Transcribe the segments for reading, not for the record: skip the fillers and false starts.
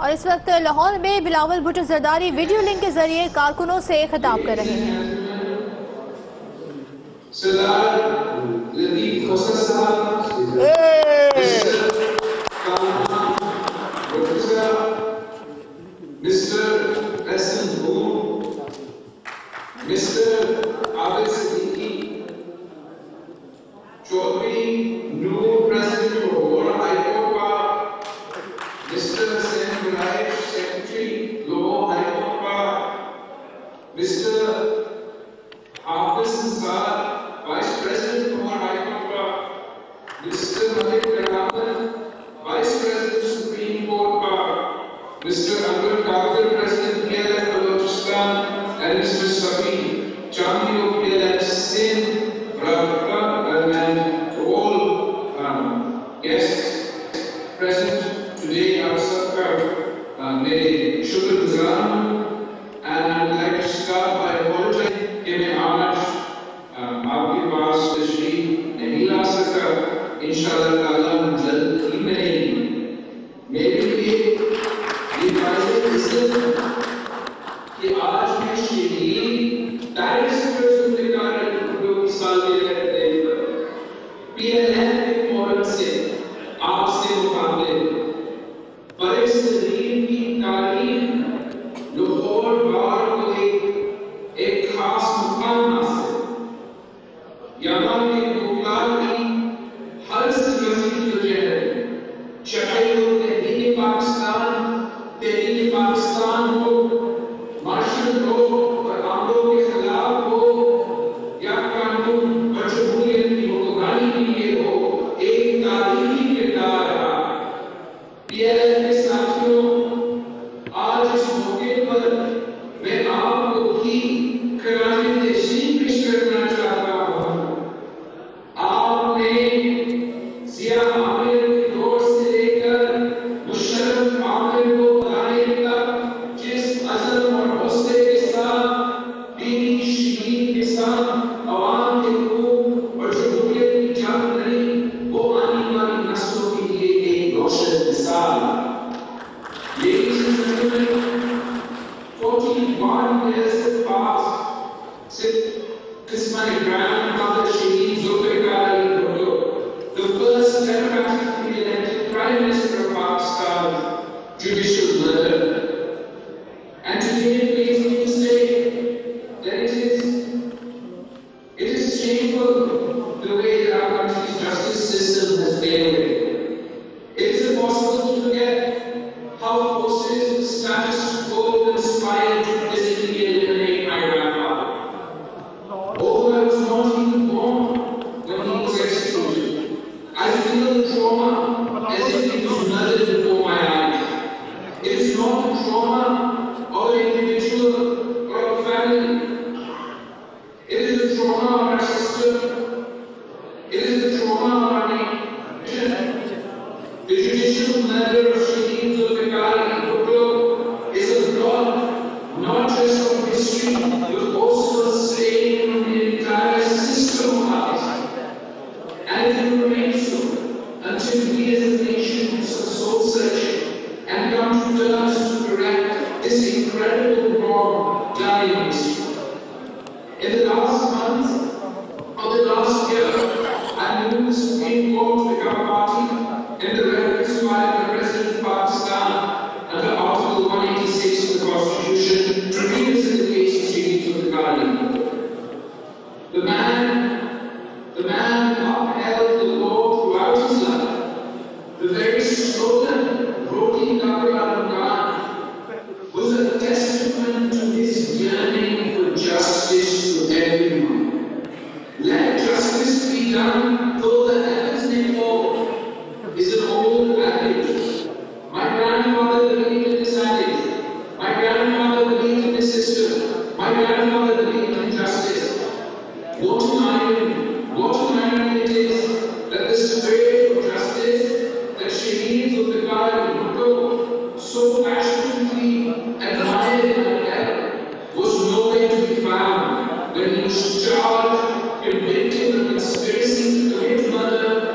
और इस वक्त लाहौर में बिलावल भुट्टो जरदारी वीडियो लिंक के जरिए कारकुनों से खिताब कर रहे हैं।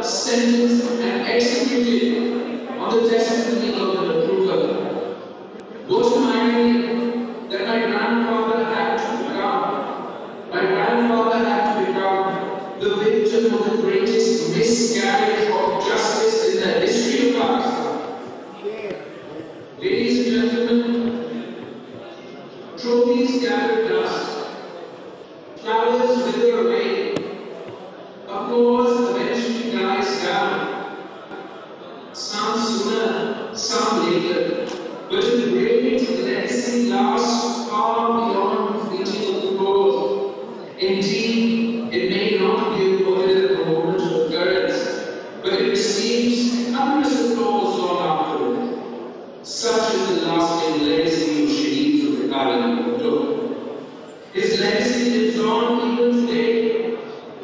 Sentenced and executed on the testimony of an approval. Ladies and gentlemen, trophies gather dust, flowers wither away, applause eventually dies down. Some sooner, some later, but the great legacy lasts far beyond fleeting applause. Indeed, it may not be avoided at a moment of occurrence, but it receives countless applause long afterward. Such is the lasting legacy of Shaheed Bilawal Bhutto. His legacy lives on even today,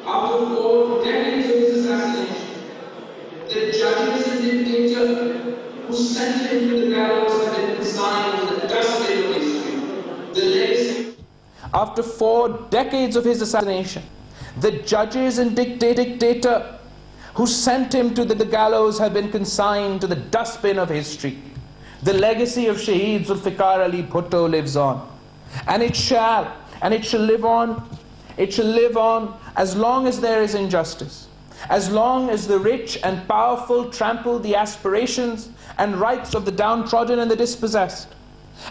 after 4 decades of his assassination. The judges and dictator who sent him to the gallows have been consigned to the dustbin of history. The legacy. After 4 decades of his assassination, the judges and dictator who sent him to the gallows have been consigned to the dustbin of history. The legacy of Shaheed Zulfikar Ali Bhutto lives on, and it shall live on as long as there is injustice, as long as the rich and powerful trample the aspirations and rights of the downtrodden and the dispossessed,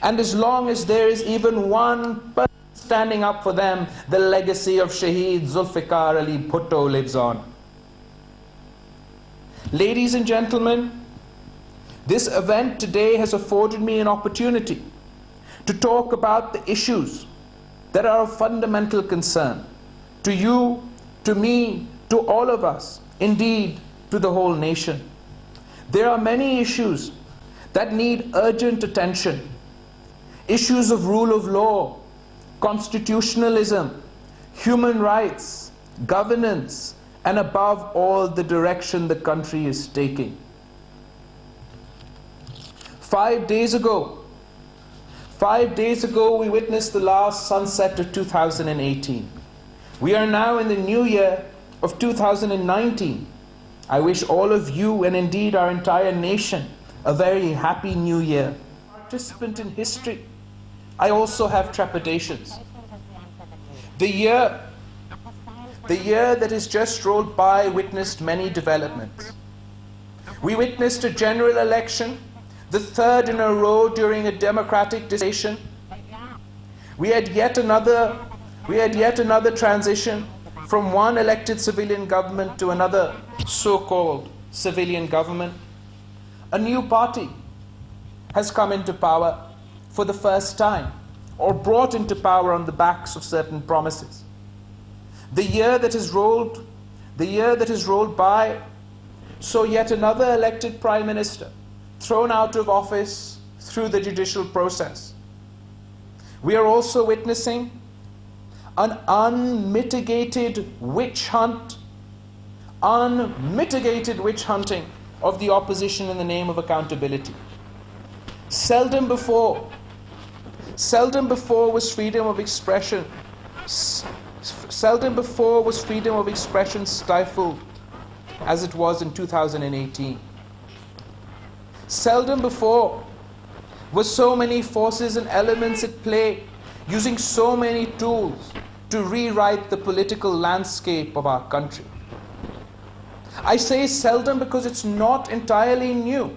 and as long as there is even one person standing up for them, the legacy of Shaheed Zulfikar Ali Bhutto lives on. Ladies and gentlemen, this event today has afforded me an opportunity to talk about the issues that are of fundamental concern to you, to me, to all of us, indeed to the whole nation. There are many issues that need urgent attention. Issues of rule of law, constitutionalism, human rights, governance, and above all, the direction the country is taking. 5 days ago, we witnessed the last sunset of 2018. We are now in the new year of 2019. I wish all of you, and indeed our entire nation, a very happy new year. Participant in history, I also have trepidations. The year that has just rolled by witnessed many developments. We witnessed a general election, the 3rd in a row during a democratic dispensation. We had yet another transition from one elected civilian government to another so-called civilian government. A new party has come into power for the first time, or brought into power on the backs of certain promises. The year that has rolled by saw yet another elected prime minister thrown out of office through the judicial process. We are also witnessing an unmitigated witch hunting of the opposition in the name of accountability. Seldom before was freedom of expression stifled as it was in 2018. Seldom before were so many forces and elements at play, using so many tools to rewrite the political landscape of our country. I say seldom because it's not entirely new.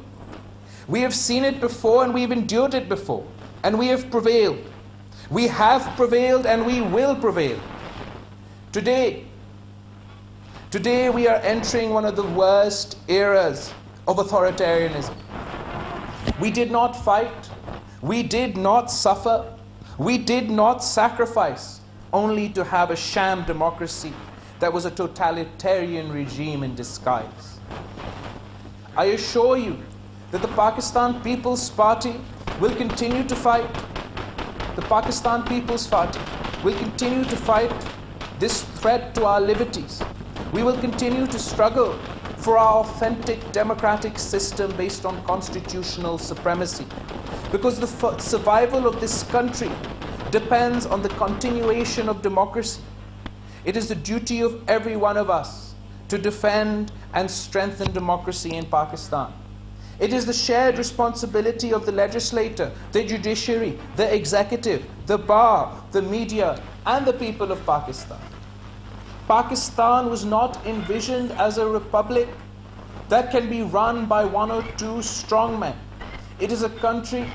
We have seen it before, and we've endured it before, and we have prevailed. We have prevailed, and we will prevail. Today we are entering one of the worst eras of authoritarianism. We did not fight, we did not suffer, we did not sacrifice, only to have a sham democracy that was a totalitarian regime in disguise. I assure you that the Pakistan People's Party will continue to fight. The Pakistan People's Party will continue to fight this threat to our liberties. We will continue to struggle for our authentic democratic system based on constitutional supremacy, because the survival of this country depends on the continuation of democracy. It is the duty of every one of us to defend and strengthen democracy in Pakistan. It is the shared responsibility of the legislator, the judiciary, the executive, the bar, the media, and the people of Pakistan. Pakistan was not envisioned as a republic that can be run by one or two strongmen. It is a country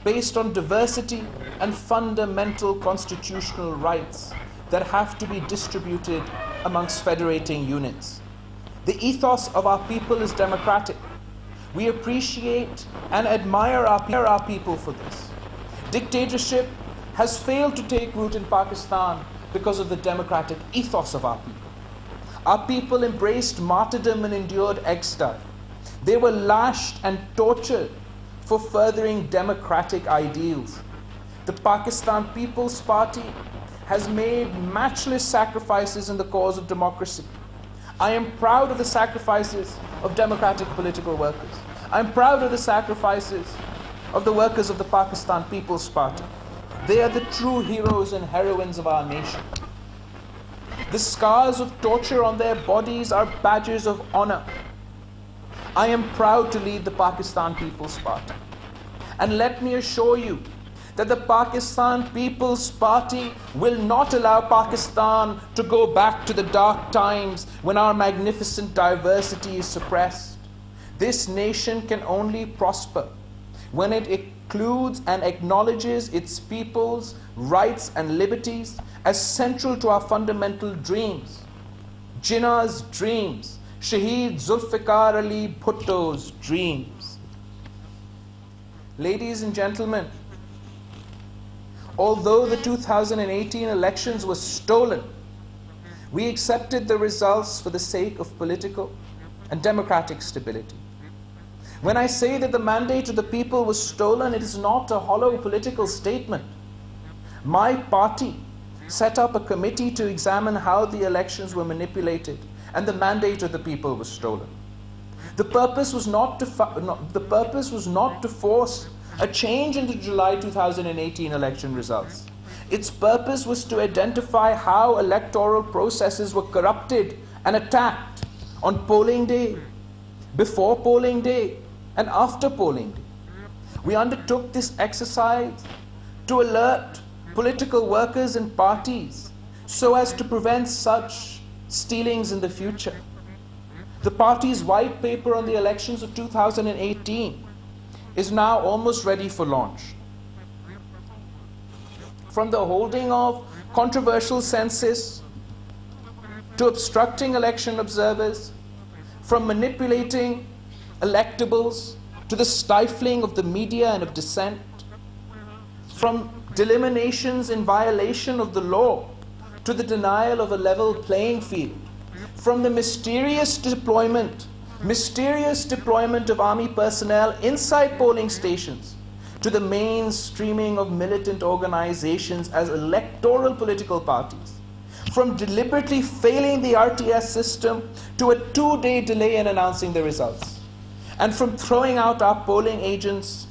based on diversity and fundamental constitutional rights that have to be distributed amongst federating units. The ethos of our people is democratic. We appreciate and admire our people for this. Dictatorship has failed to take root in Pakistan because of the democratic ethos of our people. Our people embraced martyrdom and endured exile. They were lashed and tortured for furthering democratic ideals. The Pakistan People's Party has made matchless sacrifices in the cause of democracy. I am proud of the sacrifices of democratic political workers. I'm proud of the sacrifices of the workers of the Pakistan People's Party. They are the true heroes and heroines of our nation. The scars of torture on their bodies are badges of honor. I am proud to lead the Pakistan People's Party. And let me assure you that the Pakistan People's Party will not allow Pakistan to go back to the dark times when our magnificent diversity is suppressed. This nation can only prosper when it includes and acknowledges its people's rights and liberties as central to our fundamental dreams. Jinnah's dreams, Shaheed Zulfikar Ali Bhutto's dreams. Ladies and gentlemen, although the 2018 elections were stolen, we accepted the results for the sake of political and democratic stability. When I say that the mandate of the people was stolen, it is not a hollow political statement. My party set up a committee to examine how the elections were manipulated and the mandate of the people was stolen. The purpose was not to force a change in the July 2018 election results. Its purpose was to identify how electoral processes were corrupted and attacked on polling day, before polling day, and after polling day. We undertook this exercise to alert political workers and parties so as to prevent such stealings in the future. The party's white paper on the elections of 2018 is now almost ready for launch. From the holding of controversial census to obstructing election observers, from manipulating electables to the stifling of the media and of dissent, from delimitations in violation of the law to the denial of a level playing field, from the mysterious deployment of army personnel inside polling stations to the mainstreaming of militant organizations as electoral political parties, from deliberately failing the RTS system to a 2-day delay in announcing the results, and from throwing out our polling agents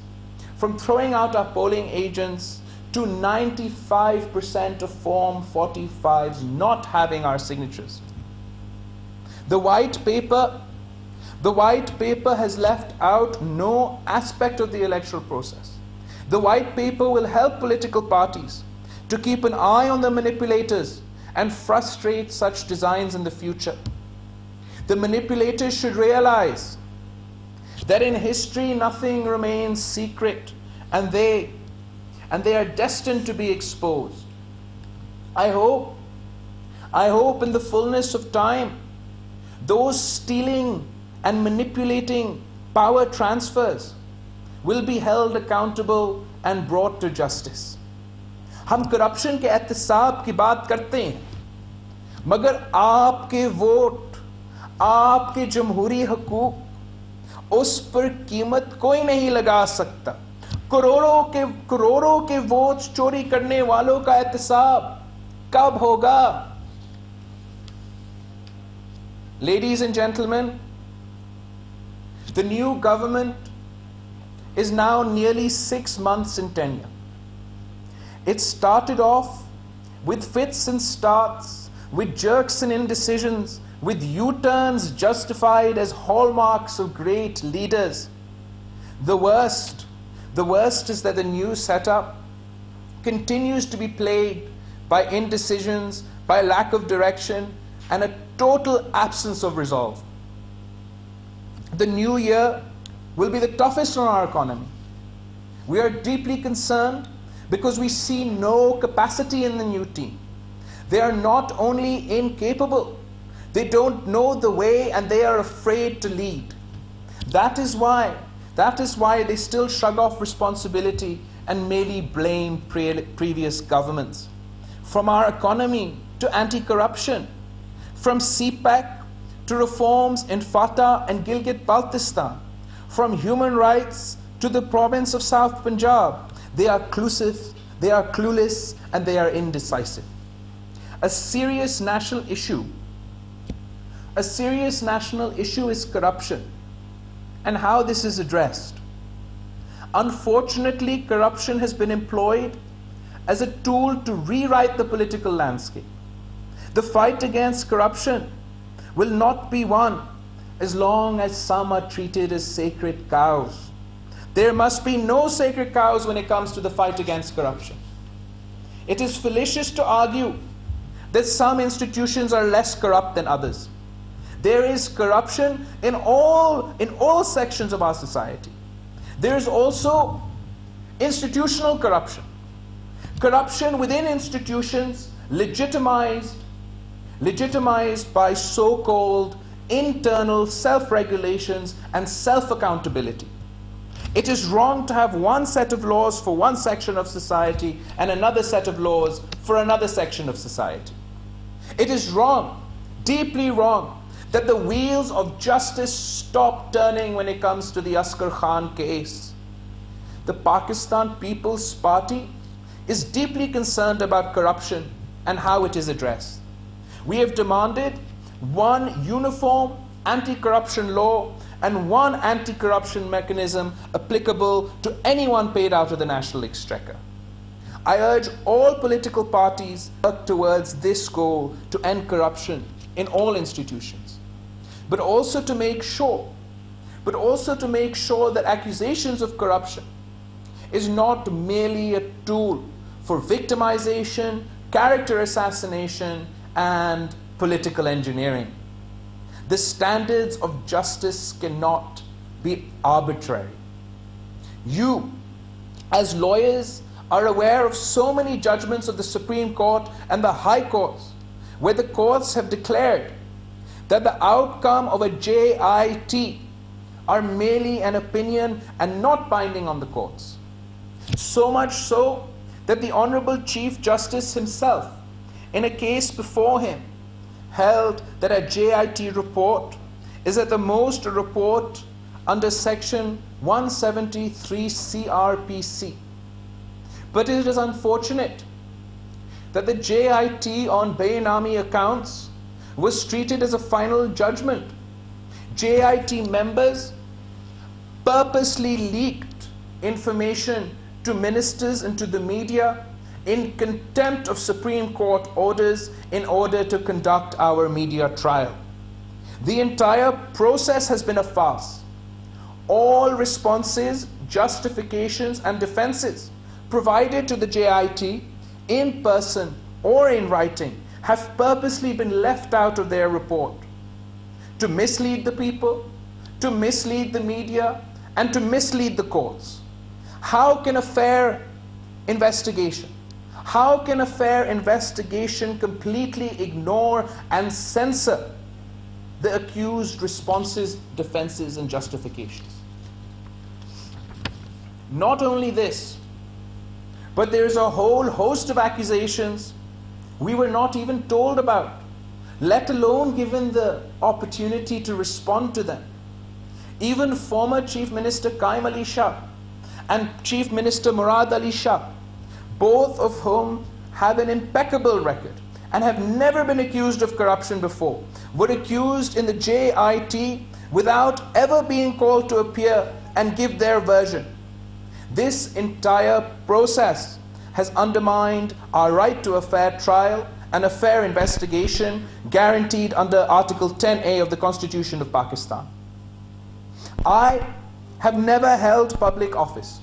to 95% of Form 45s not having our signatures. The white paper has left out no aspect of the electoral process. The white paper will help political parties to keep an eye on the manipulators and frustrate such designs in the future. The manipulators should realize that in history nothing remains secret, and they are destined to be exposed. I hope in the fullness of time, those stealing and manipulating power transfers will be held accountable and brought to justice. हम corruption के एहतसाब की बात करते हैं, मगर आपके vote, आपके जमहूरी हकूक, उस पर कीमत कोई नहीं लगा सकता। करोड़ों के वोट चोरी करने वालों का एहतसाब कब होगा? Ladies and gentlemen, the new government is now nearly 6 months in tenure. It started off with fits and starts, with jerks and indecisions, with U-turns justified as hallmarks of great leaders. The worst is that the new setup continues to be plagued by indecisions, by lack of direction, and a total absence of resolve. The new year will be the toughest on our economy. We are deeply concerned because we see no capacity in the new team. They are not only incapable, they don't know the way and they are afraid to lead. That is why they still shrug off responsibility and merely blame previous governments. From our economy to anti-corruption, from CPEC to reforms in Fatah and Gilgit-Baltistan, from human rights to the province of South Punjab, they are clueless, and they are indecisive. A serious national issue is corruption and how this is addressed. Unfortunately, corruption has been employed as a tool to rewrite the political landscape. The fight against corruption will not be won as long as some are treated as sacred cows. There must be no sacred cows when it comes to the fight against corruption. It is fallacious to argue that some institutions are less corrupt than others. There is corruption in all sections of our society. There is also institutional corruption. Corruption within institutions legitimized by so-called internal self-regulations and self-accountability. It is wrong to have one set of laws for one section of society and another set of laws for another section of society. It is wrong, deeply wrong, that the wheels of justice stop turning when it comes to the Asghar Khan case. The Pakistan People's Party is deeply concerned about corruption and how it is addressed. We have demanded one uniform anti-corruption law and one anti-corruption mechanism applicable to anyone paid out of the national exchequer. I urge all political parties to work towards this goal to end corruption in all institutions, but also to make sure that accusations of corruption is not merely a tool for victimization, character assassination, and political engineering. The standards of justice cannot be arbitrary. You, as lawyers, are aware of so many judgments of the Supreme Court and the High Courts, where the courts have declared that the outcome of a JIT are merely an opinion and not binding on the courts. So much so that the Honorable Chief Justice himself, in a case before him, held that a JIT report is at the most a report under section 173 CRPC. But it is unfortunate that the JIT on Bayanami accounts was treated as a final judgment. JIT members purposely leaked information to ministers and to the media in contempt of Supreme Court orders in order to conduct our media trial. The entire process has been a farce. All responses, justifications, and defenses provided to the JIT in person or in writing have purposely been left out of their report to mislead the people, to mislead the media, and to mislead the courts. How can a fair investigation completely ignore and censor the accused responses, defenses, and justifications? Not only this, but there is a whole host of accusations we were not even told about, let alone given the opportunity to respond to them. Even former Chief Minister Qaim Ali Shah and Chief Minister Murad Ali Shah, both of whom have an impeccable record and have never been accused of corruption before, were accused in the JIT without ever being called to appear and give their version. This entire process has undermined our right to a fair trial and a fair investigation guaranteed under Article 10A of the Constitution of Pakistan. I have never held public office,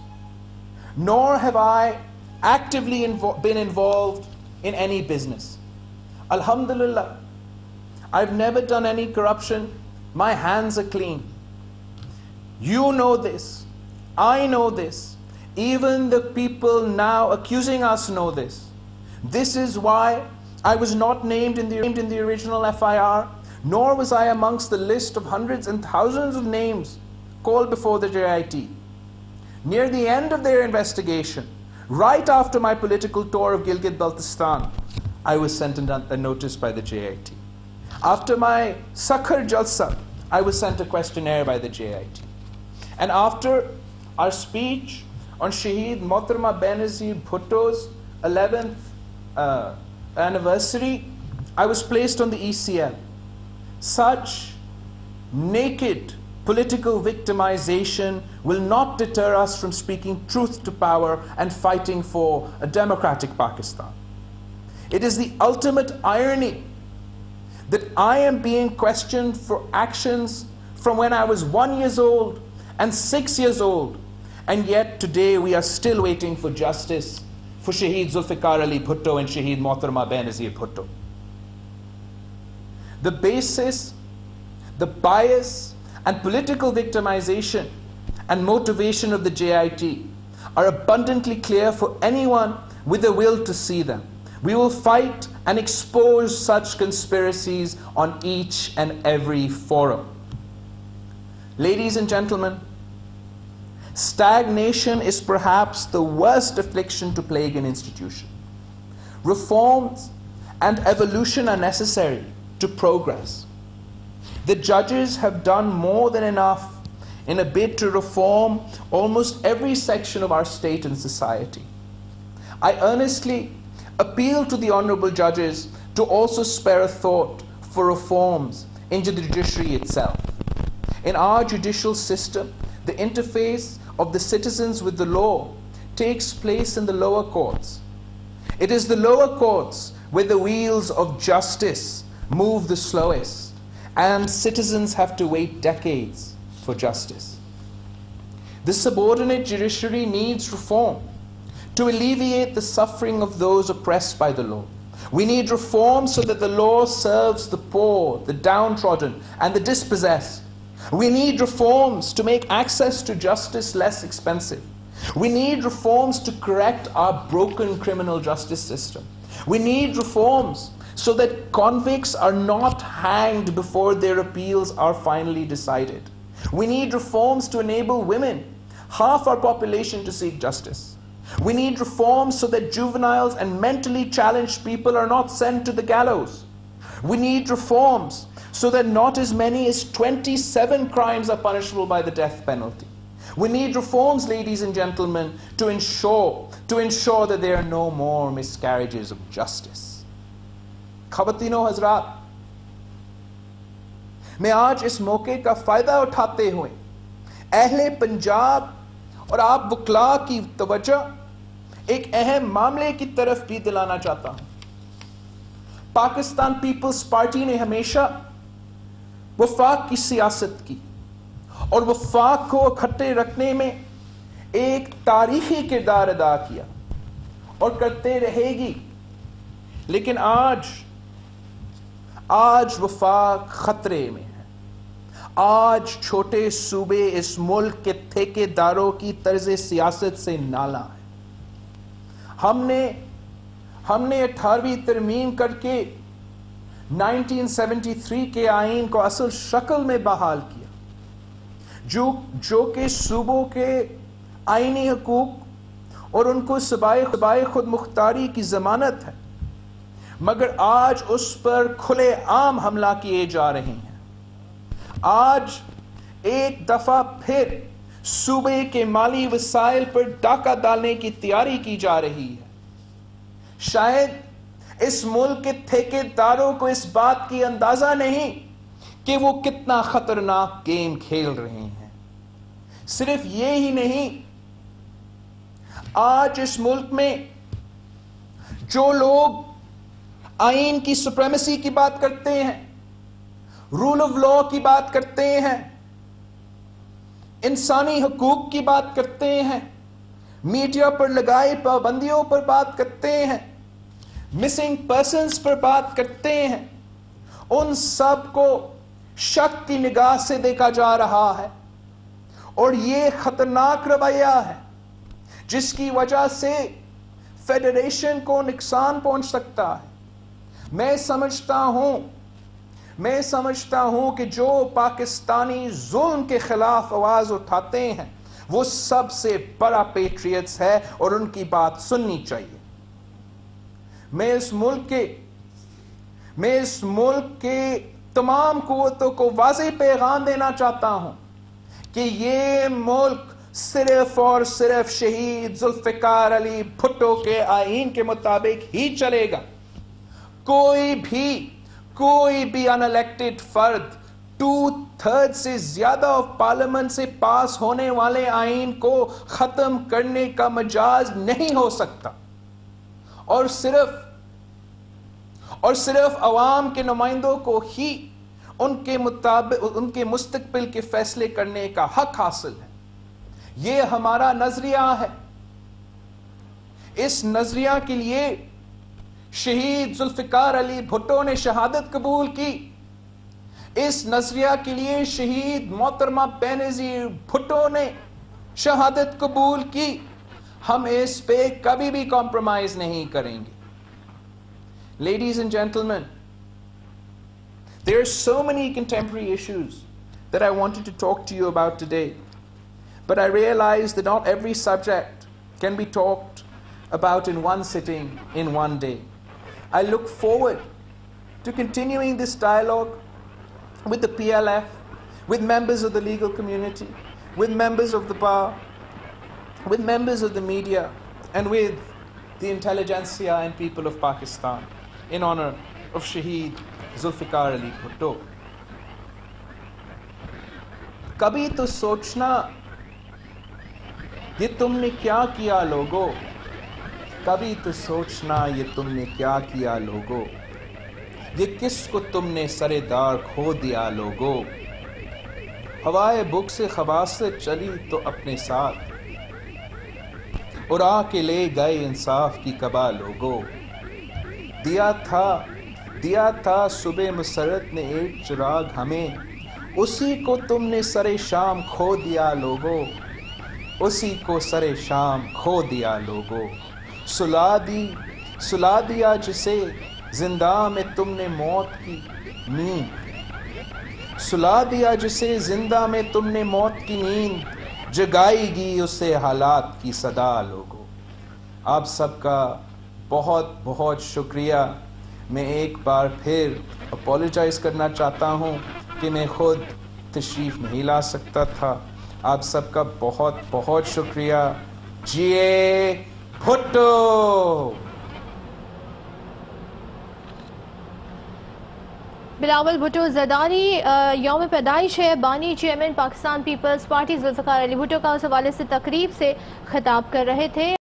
nor have I actively been involved in any business. Alhamdulillah, I've never done any corruption. My hands are clean. You know this. I know this. Even the people now accusing us know this. This is why I was not named in the original FIR, nor was I amongst the list of hundreds and thousands of names called before the JIT. Near the end of their investigation, right after my political tour of Gilgit-Baltistan, I was sent a notice by the JIT. After my Sakhar Jalsa, I was sent a questionnaire by the JIT. And after our speech on Shaheed Mohtarama Benazir Bhutto's 11th anniversary, I was placed on the ECL. Such naked political victimization will not deter us from speaking truth to power and fighting for a democratic Pakistan. It is the ultimate irony that I am being questioned for actions from when I was 1 year old and 6 years old, and yet today we are still waiting for justice for Shaheed Zulfikar Ali Bhutto and Shaheed Mohtarama Benazir Bhutto. The basis, the bias, and political victimization and motivation of the JIT are abundantly clear for anyone with the will to see them. We will fight and expose such conspiracies on each and every forum. Ladies and gentlemen, stagnation is perhaps the worst affliction to plague an institution. Reforms and evolution are necessary to progress. The judges have done more than enough in a bid to reform almost every section of our state and society. I earnestly appeal to the honorable judges to also spare a thought for reforms in the judiciary itself. In our judicial system, the interface of the citizens with the law takes place in the lower courts. It is the lower courts where the wheels of justice move the slowest, and citizens have to wait decades for justice. The subordinate judiciary needs reform to alleviate the suffering of those oppressed by the law. We need reform so that the law serves the poor, the downtrodden, and the dispossessed. We need reforms to make access to justice less expensive. We need reforms to correct our broken criminal justice system. We need reforms so that convicts are not hanged before their appeals are finally decided. We need reforms to enable women, half our population, to seek justice. We need reforms so that juveniles and mentally challenged people are not sent to the gallows. We need reforms so that not as many as 27 crimes are punishable by the death penalty. We need reforms, ladies and gentlemen, to ensure that there are no more miscarriages of justice. खवातीनो हजरात, मैं आज इस मौके का फायदा उठाते हुए अहले पंजाब और आप वकला की तवज्जो एक अहम मामले की तरफ भी दिलाना चाहता हूं। पाकिस्तान पीपल्स पार्टी ने हमेशा वफाक की सियासत की और वफाक को इकट्ठे रखने में एक तारीखी किरदार अदा किया और करते रहेगी। लेकिन आज वफाक खतरे में है। आज छोटे सूबे इस मुल्क के ठेकेदारों की तर्ज सियासत से नाला है। हमने 18वीं तरमीम करके 1973 के आईन को असल शक्ल में बहाल किया, जो कि सूबों के आईनी हकूक और उनको सूबाए खुद मुख्तारी की जमानत है, मगर आज उस पर खुले आम हमला किए जा रहे हैं। आज एक दफा फिर सूबे के माली वसाइल पर डाका डालने की तैयारी की जा रही है। शायद इस मुल्क के ठेकेदारों को इस बात की अंदाजा नहीं कि वो कितना खतरनाक गेम खेल रहे हैं। सिर्फ ये ही नहीं, आज इस मुल्क में जो लोग आईन की सुप्रीमेसी की बात करते हैं, रूल ऑफ लॉ की बात करते हैं, इंसानी हकूक की बात करते हैं, मीडिया पर लगाई पाबंदियों पर बात करते हैं, मिसिंग पर्सन्स पर बात करते हैं, उन सब को शक की निगाह से देखा जा रहा है। और ये खतरनाक रवैया है जिसकी वजह से फेडरेशन को नुकसान पहुंच सकता है। मैं समझता हूं कि जो पाकिस्तानी जुल्म के खिलाफ आवाज उठाते हैं वो सबसे बड़ा पेट्रियट्स है और उनकी बात सुननी चाहिए। मैं इस मुल्क के तमाम कुव्वतों को वाज़ेह पैगाम देना चाहता हूं कि ये मुल्क सिर्फ और सिर्फ शहीद जुल्फिकार अली भुट्टो के आईन के मुताबिक ही चलेगा। कोई भी अनइलेक्टेड फर्द 2/3 से ज्यादा ऑफ पार्लियामेंट से पास होने वाले आईन को खत्म करने का मजाज नहीं हो सकता और सिर्फ अवाम के नुमाइंदों को ही उनके मुस्तकबिल के फैसले करने का हक हासिल है। यह हमारा नजरिया है। इस नजरिया के लिए शहीद जुल्फिकार अली भुट्टो ने शहादत कबूल की। इस नजरिया के लिए शहीद मोहतरमा बेनजीर भुट्टो ने शहादत कबूल की। हम इस पे कभी भी कॉम्प्रोमाइज नहीं करेंगे। Ladies and gentlemen, there are so many contemporary issues that I wanted to talk to you about today, but I realize that not every subject can be talked about in one sitting, in one day. I look forward to continuing this dialogue with the PLF, with members of the legal community, with members of the bar, with members of the media, and with the intelligentsia and people of Pakistan, in honor of Shaheed Zulfikar Ali Bhutto. कभी तो सोचना ये तुमने क्या किया लोगो, कभी तो सोचना ये तुमने क्या किया लोगो, ये किसको तुमने सरेदार खो दिया लोगो। हवाए बुक से खबास से चली तो अपने साथ उड़ा के ले गए इंसाफ की कबा लोगो। दिया था सुबह मुसरत ने एक चिराग हमें, उसी को तुमने सरे शाम खो दिया लोगो, उसी को सरे शाम खो दिया लोगो। सुला दिया जिसे जिंदा में तुमने मौत की नींद, सुला दिया जिसे जिंदा में तुमने मौत की नींद, जगाएगी उसे हालात की सदा लोगो। आप सबका बहुत बहुत शुक्रिया। मैं एक बार फिर अपोलोजाइज़ करना चाहता हूँ कि मैं खुद तशरीफ़ नहीं ला सकता था। आप सबका बहुत बहुत शुक्रिया। जिए भुट्टो। बिलावल भुट्टो ज़रदारी यौम पैदाइश है। बानी चेयरमैन पाकिस्तान पीपल्स पार्टी जुल्फिकार अली भुट्टो का उस हवाले से तकरीब से खिताब कर रहे थे।